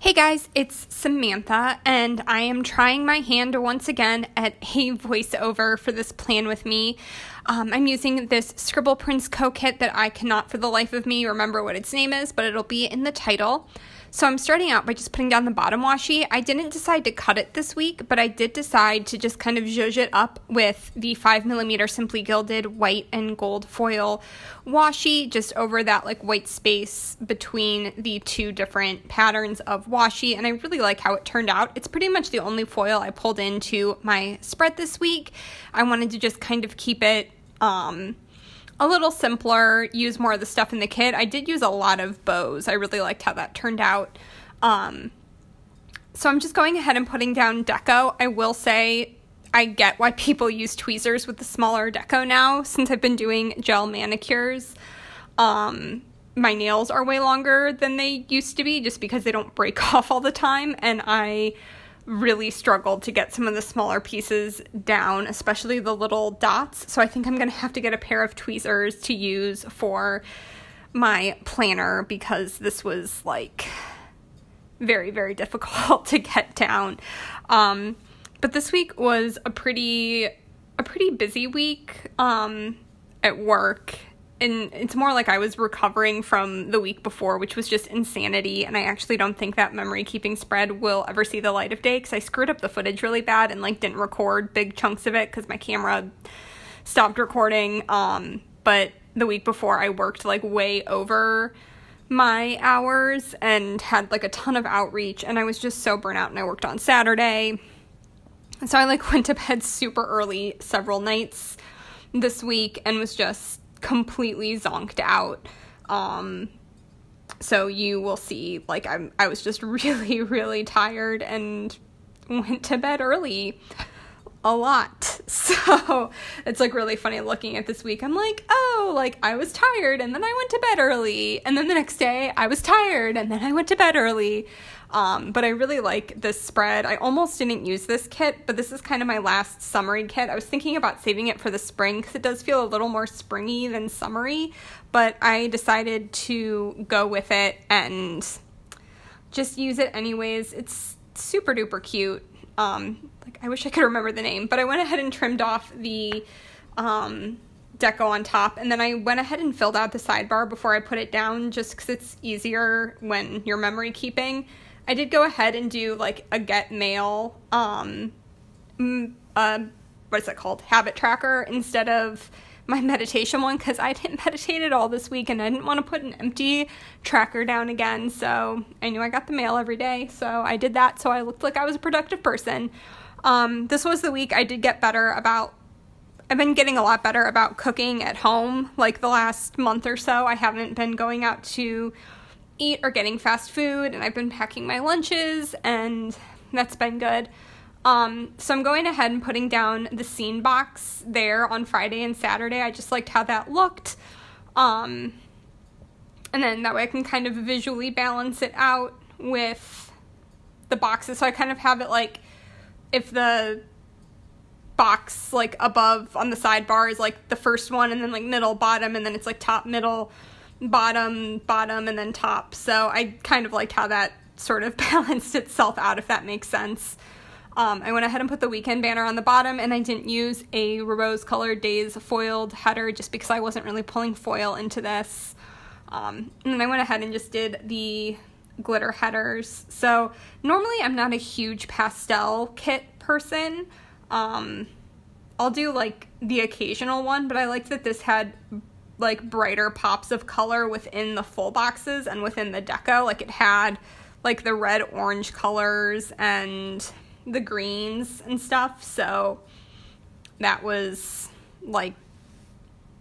Hey guys, it's Samantha, and I am trying my hand once again at a voiceover for this Plan With Me. I'm using this Scribble Prince kit that I cannot for the life of me remember what its name is, but it'll be in the title. So I'm starting out by just putting down the bottom washi. I didn't decide to cut it this week, but I did decide to just kind of zhuzh it up with the 5mm Simply Gilded white and gold foil washi, just over that white space between the two different patterns of washi, and I really like how it turned out. It's pretty much the only foil I pulled into my spread this week. I wanted to just kind of keep it a little simpler, use more of the stuff in the kit. I did use a lot of bows. I really liked how that turned out. So I'm just going ahead and putting down deco. I will say I get why people use tweezers with the smaller deco now, since I've been doing gel manicures. My nails are way longer than they used to be just because they don't break off all the time, and I really struggled to get some of the smaller pieces down, especially the little dots. So I think I'm going to have to get a pair of tweezers to use for my planner, because this was very, very difficult to get down. But this week was a pretty busy week at work. And it's more like I was recovering from the week before, which was just insanity, and I actually don't think that memory keeping spread will ever see the light of day, because I screwed up the footage really bad and didn't record big chunks of it because my camera stopped recording. But the week before I worked way over my hours and had a ton of outreach, and I was just so burnt out, and I worked on Saturday. So I went to bed super early several nights this week and was just completely zonked out. So you will see I was just really, really tired and went to bed early a lot. So it's really funny looking at this week. I'm I was tired and then I went to bed early, and then the next day I was tired and then I went to bed early. But I really like this spread. I almost didn't use this kit, but this is kind of my last summery kit. I was thinking about saving it for the spring because it does feel a little more springy than summery, but I decided to go with it and just use it anyways. It's super duper cute. I wish I could remember the name, but I went ahead and trimmed off the deco on top, and then I went ahead and filled out the sidebar before I put it down, just because it's easier when you're memory keeping. I did go ahead and do a get mail, what is it called? Habit tracker instead of my meditation one, because I didn't meditate at all this week and I didn't want to put an empty tracker down again. So I knew I got the mail every day, so I did that, so I looked like I was a productive person. This was the week I did get better about, I've been getting a lot better about cooking at home. The last month or so, I haven't been going out to eat or getting fast food, and I've been packing my lunches, and that's been good. So I'm going ahead and putting down the scene box there on Friday and Saturday. I just liked how that looked. And then that way I can kind of visually balance it out with the boxes. So I kind of have it if the box above on the sidebar is the first one, and then middle, bottom, and then it's top, middle, bottom, and then top. So I kind of liked how that sort of balanced itself out, if that makes sense. I went ahead and put the weekend banner on the bottom, and I didn't use a rose colored days foiled header just because I wasn't really pulling foil into this. And then I went ahead and just did the glitter headers. So normally I'm not a huge pastel kit person. I'll do the occasional one, but I liked that this had brighter pops of color within the full boxes and within the deco. It had the red orange colors and the greens and stuff, so that was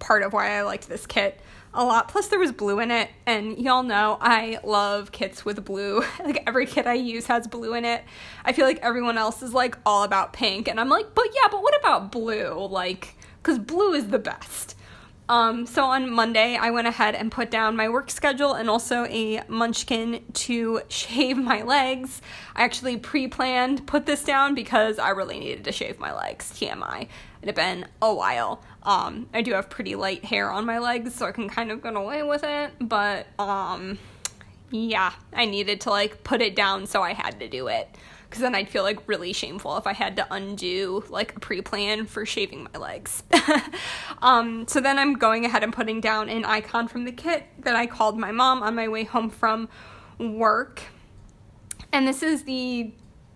part of why I liked this kit a lot. Plus there was blue in it, and y'all know I love kits with blue. Every kit I use has blue in it. I feel everyone else is all about pink, and I'm but what about blue? Because blue is the best. So on Monday, I went ahead and put down my work schedule and also a munchkin to shave my legs. I actually pre-planned put this down because I really needed to shave my legs, TMI. It had been a while. I do have pretty light hair on my legs, so I can kind of get away with it, but yeah, I needed to, like, put it down, so I had to do it. Because then I'd feel, like, really shameful if I had to undo, like, a pre-plan for shaving my legs. So then I'm going ahead and putting down an icon from the kit that I called my mom on my way home from work. And this is the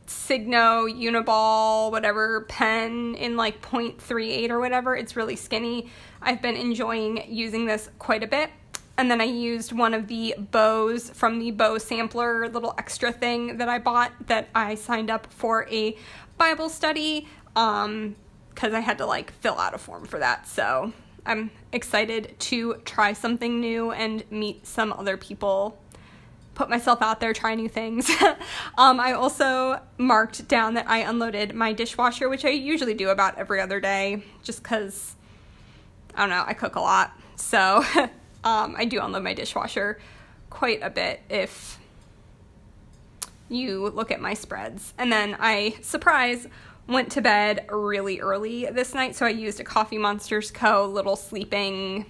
Signo Uniball, whatever, pen in, like, 0.38 or whatever. It's really skinny. I've been enjoying using this quite a bit. And then I used one of the bows from the bow sampler little extra thing that I bought that I signed up for a Bible study, because I had to, like, fill out a form for that. So I'm excited to try something new and meet some other people, put myself out there, try new things. I also marked down that I unloaded my dishwasher, which I usually do about every other day, just because, I don't know, I cook a lot. So I do unload my dishwasher quite a bit if you look at my spreads. And then I, surprise, went to bed really early this night, so I used a Coffee Monsters Co. little sleeping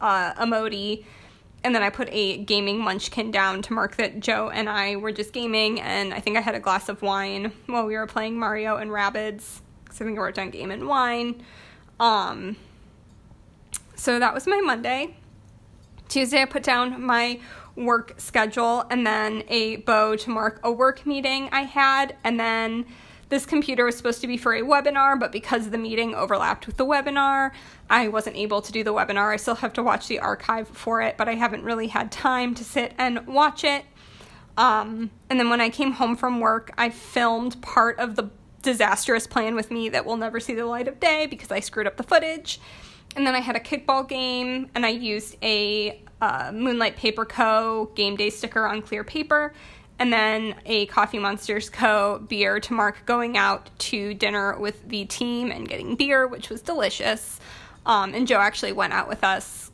emoji, and then I put a gaming munchkin down to mark that Joe and I were just gaming, and I think I had a glass of wine while we were playing Mario and Rabbids, because I think I wrote down game and wine. So that was my Monday. Tuesday, I put down my work schedule and then a bow to mark a work meeting I had. And then this computer was supposed to be for a webinar, but because the meeting overlapped with the webinar, I wasn't able to do the webinar. I still have to watch the archive for it, but I haven't really had time to sit and watch it. And then when I came home from work, I filmed part of the disastrous plan with me that will never see the light of day because I screwed up the footage. And then I had a kickball game, and I used a Moonlight Paper Co. game day sticker on clear paper, and then a Coffee Monsters Co. beer to mark going out to dinner with the team and getting beer, which was delicious. And Joe actually went out with us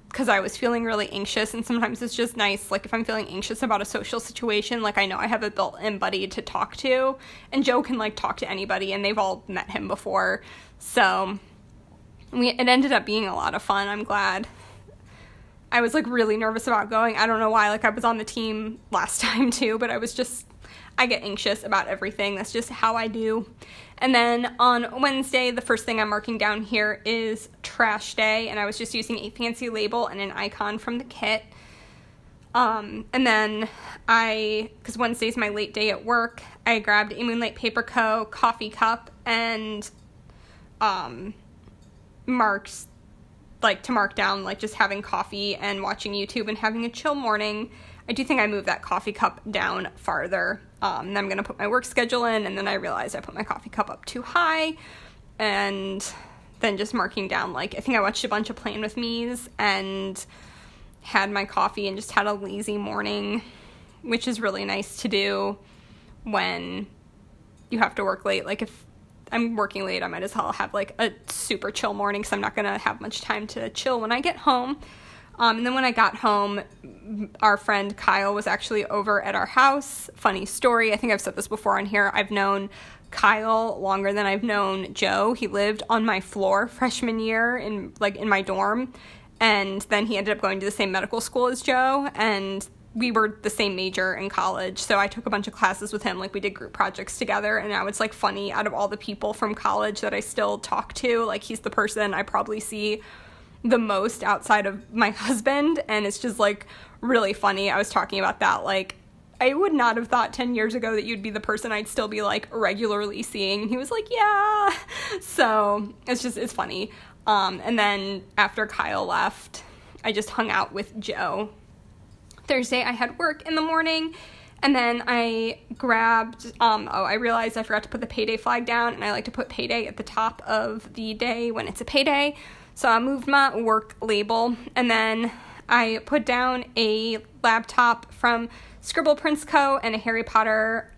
because I was feeling really anxious, and sometimes it's just nice, like, if I'm feeling anxious about a social situation, like, I know I have a built-in buddy to talk to, and Joe can, like, talk to anybody, and they've all met him before, so it ended up being a lot of fun. I'm glad. I was, like, really nervous about going. I don't know why. Like, I was on the team last time, too, but I get anxious about everything. That's just how I do. And then on Wednesday, the first thing I'm marking down here is trash day, and I was just using a fancy label and an icon from the kit. And then because Wednesday's my late day at work, I grabbed a Moonlight Paper Co. coffee cup and marked, like, to mark down, like, just having coffee and watching YouTube and having a chill morning. I do think I moved that coffee cup down farther. And I'm going to put my work schedule in, and then I realized I put my coffee cup up too high, and then just marking down, like, I think I watched a bunch of Plan With Me's and had my coffee and just had a lazy morning, which is really nice to do when you have to work late. Like, if I'm working late, I might as well have, like, a super chill morning, because I'm not going to have much time to chill when I get home. And then when I got home, our friend Kyle was actually over at our house. Funny story. I think I've said this before on here. I've known Kyle longer than I've known Joe. He lived on my floor freshman year in my dorm. And then he ended up going to the same medical school as Joe. And we were the same major in college. So I took a bunch of classes with him. Like, we did group projects together. And now it's, like, funny, out of all the people from college that I still talk to, like, he's the person I probably see the most outside of my husband, and it's just, like, really funny. I was talking about that, like, I would not have thought 10 years ago that you'd be the person I'd still be, like, regularly seeing, and he was like, yeah, so it's funny. And then after Kyle left, I just hung out with Joe. Thursday, I had work in the morning, and then I grabbed, I realized I forgot to put the payday flag down, and I like to put payday at the top of the day when it's a payday. So I moved my work label, and then I put down a laptop from Scribble Prince Co. and a Harry Potter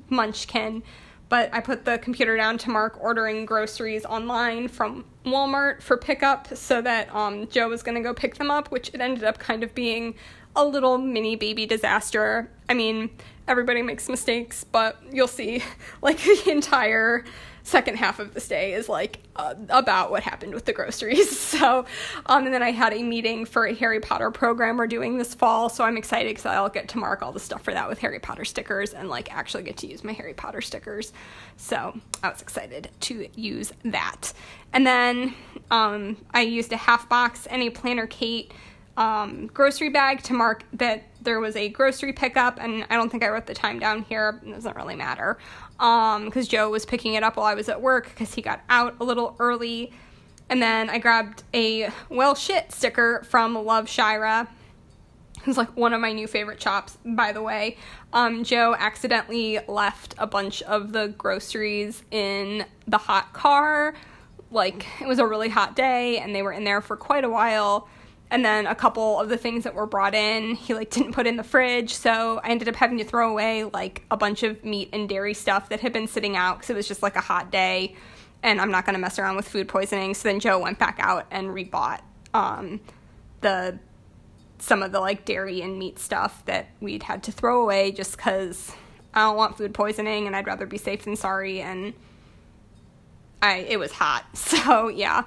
munchkin, but I put the computer down to mark ordering groceries online from Walmart for pickup, so that Joe was going to go pick them up, which it ended up kind of being a little mini baby disaster. I mean, everybody makes mistakes, but you'll see, like, the entire second half of this day is, like, about what happened with the groceries. So, and then I had a meeting for a Harry Potter program we're doing this fall, so I'm excited because I'll get to mark all the stuff for that with Harry Potter stickers and, like, actually get to use my Harry Potter stickers. So I was excited to use that. And then I used a half box and a Planner Kate grocery bag to mark that there was a grocery pickup, and I don't think I wrote the time down here. It doesn't really matter, because Joe was picking it up while I was at work because he got out a little early. And then I grabbed a well shit sticker from Love Shira. It's like one of my new favorite shops, by the way. Joe accidentally left a bunch of the groceries in the hot car. Like, it was a really hot day and they were in there for quite a while. And then a couple of the things that were brought in, he, like, didn't put in the fridge. So I ended up having to throw away, like, a bunch of meat and dairy stuff that had been sitting out because it was just, like, a hot day. And I'm not going to mess around with food poisoning. So then Joe went back out and rebought some of the, like, dairy and meat stuff that we'd had to throw away just because I don't want food poisoning and I'd rather be safe than sorry. And it was hot. So, yeah.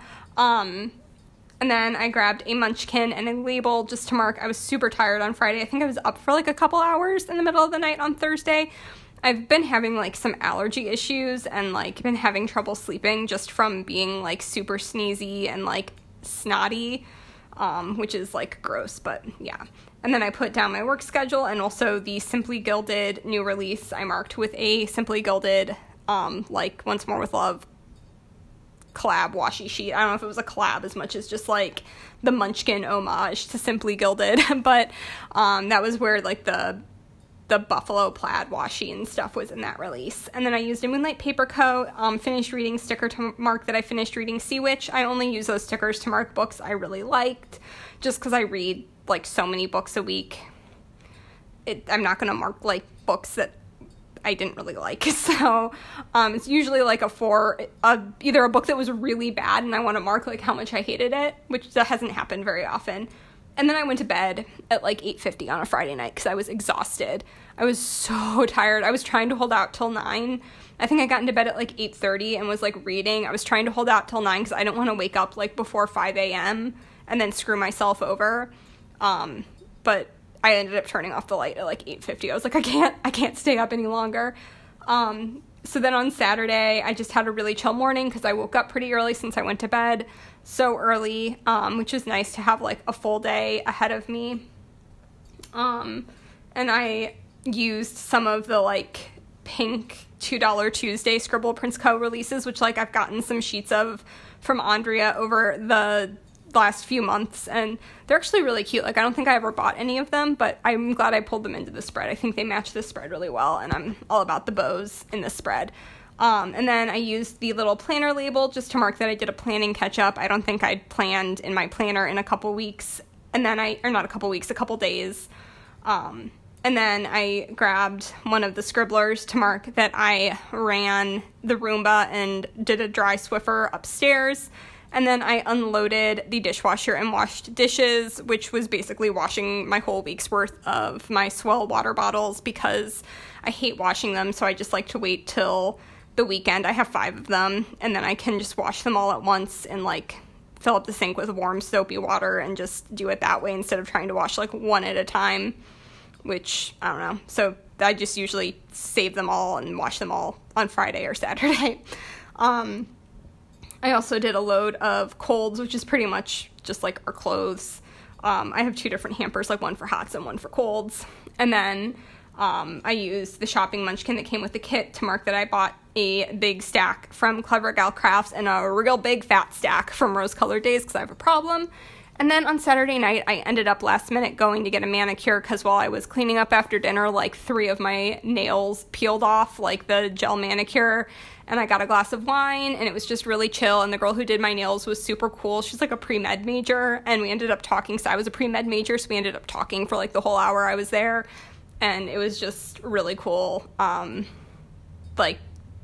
And then I grabbed a munchkin and a label just to mark. I was super tired on Friday. I think I was up for, like, a couple hours in the middle of the night on Thursday. I've been having, like, some allergy issues and, like, been having trouble sleeping just from being, like, super sneezy and, like, snotty, which is, like, gross, but yeah. And then I put down my work schedule and also the Simply Gilded new release I marked with a Simply Gilded, like, Once More with Love collab washi sheet. I don't know if it was a collab as much as just, like, the Munchkin homage to Simply Gilded, but that was where, like, the buffalo plaid washi and stuff was in that release. And then I used a Moonlight Paper Co. Finished reading sticker to mark that I finished reading Sea Witch. I only use those stickers to mark books I really liked, just because I read, like, so many books a week. I'm not going to mark, like, books that I didn't really like. So it's usually, like, either a book that was really bad and I want to mark, like, how much I hated it, which that hasn't happened very often. And then I went to bed at, like, 8:50 on a Friday night because I was exhausted. I was so tired. I was trying to hold out till 9. I think I got into bed at, like, 8:30 and was, like, reading. I was trying to hold out till 9 because I don't want to wake up, like, before 5 a.m. and then screw myself over. But I ended up turning off the light at, like, 8:50. I was like, I can't stay up any longer. So then on Saturday, I just had a really chill morning because I woke up pretty early since I went to bed so early, which is nice to have, like, a full day ahead of me. And I used some of the, like, pink $2 Tuesday Scribble Prince Co. releases, which, like, I've gotten some sheets of from Andrea over the last few months, and they're actually really cute. Like, I don't think I ever bought any of them, but I'm glad I pulled them into the spread. I think they match this spread really well, and I'm all about the bows in this spread. And then I used the little planner label just to mark that I did a planning catch-up. I don't think I'd planned in my planner in a couple weeks, and then a couple days. And then I grabbed one of the scribblers to mark that I ran the Roomba and did a dry Swiffer upstairs. And then I unloaded the dishwasher and washed dishes, which was basically washing my whole week's worth of my Swell water bottles because I hate washing them, so I just like to wait till the weekend. I have 5 of them, and then I can just wash them all at once and, like, fill up the sink with warm soapy water and just do it that way instead of trying to wash, like, one at a time, which, I don't know. So I just usually save them all and wash them all on Friday or Saturday. I also did a load of colds, which is pretty much just, like, our clothes. I have 2 different hampers, like, one for hots and one for colds. And then I used the shopping munchkin that came with the kit to mark that I bought a big stack from Clever Gal Crafts and a real big fat stack from Rose Colored Days because I have a problem. And then on Saturday night, I ended up last minute going to get a manicure because while I was cleaning up after dinner, like, 3 of my nails peeled off, like the gel manicure, and I got a glass of wine, and it was just really chill, and the girl who did my nails was super cool. She's, like, a pre-med major, and we ended up talking, so I was a pre-med major, so we ended up talking for, like, the whole hour I was there, and it was just really cool. Like,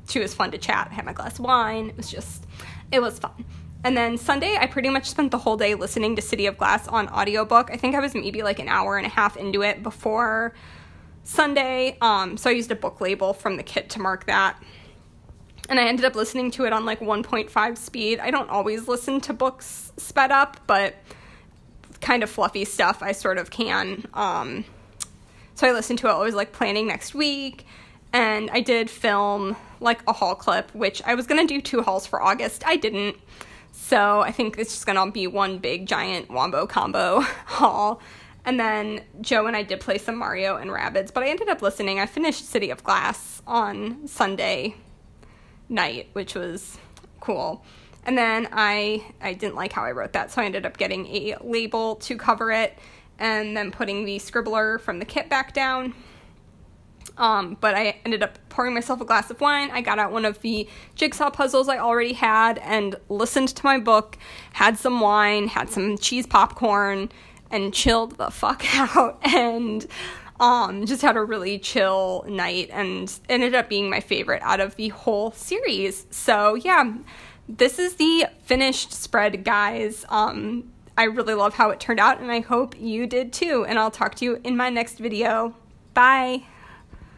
she was fun to chat. I had my glass of wine. It was fun. And then Sunday, I pretty much spent the whole day listening to City of Glass on audiobook. I think I was maybe like an hour and a half into it before Sunday. So I used a book label from the kit to mark that. And I ended up listening to it on like 1.5 speed. I don't always listen to books sped up, but kind of fluffy stuff I sort of can. So I listened to it. I was like planning next week. And I did film like a haul clip, which I was going to do 2 hauls for August. I didn't. So I think it's just going to be one big giant wombo combo haul. And then Joe and I did play some Mario and Rabbids, but I ended up listening. I finished City of Glass on Sunday night, which was cool. And then I didn't like how I wrote that, so I ended up getting a label to cover it and then putting the scribbler from the kit back down. But I ended up pouring myself a glass of wine. I got out one of the jigsaw puzzles I already had and listened to my book, had some wine, had some cheese popcorn, and chilled the fuck out, and just had a really chill night, and ended up being my favorite out of the whole series. So yeah, this is the finished spread, guys. I really love how it turned out, and I hope you did too, and I'll talk to you in my next video. Bye!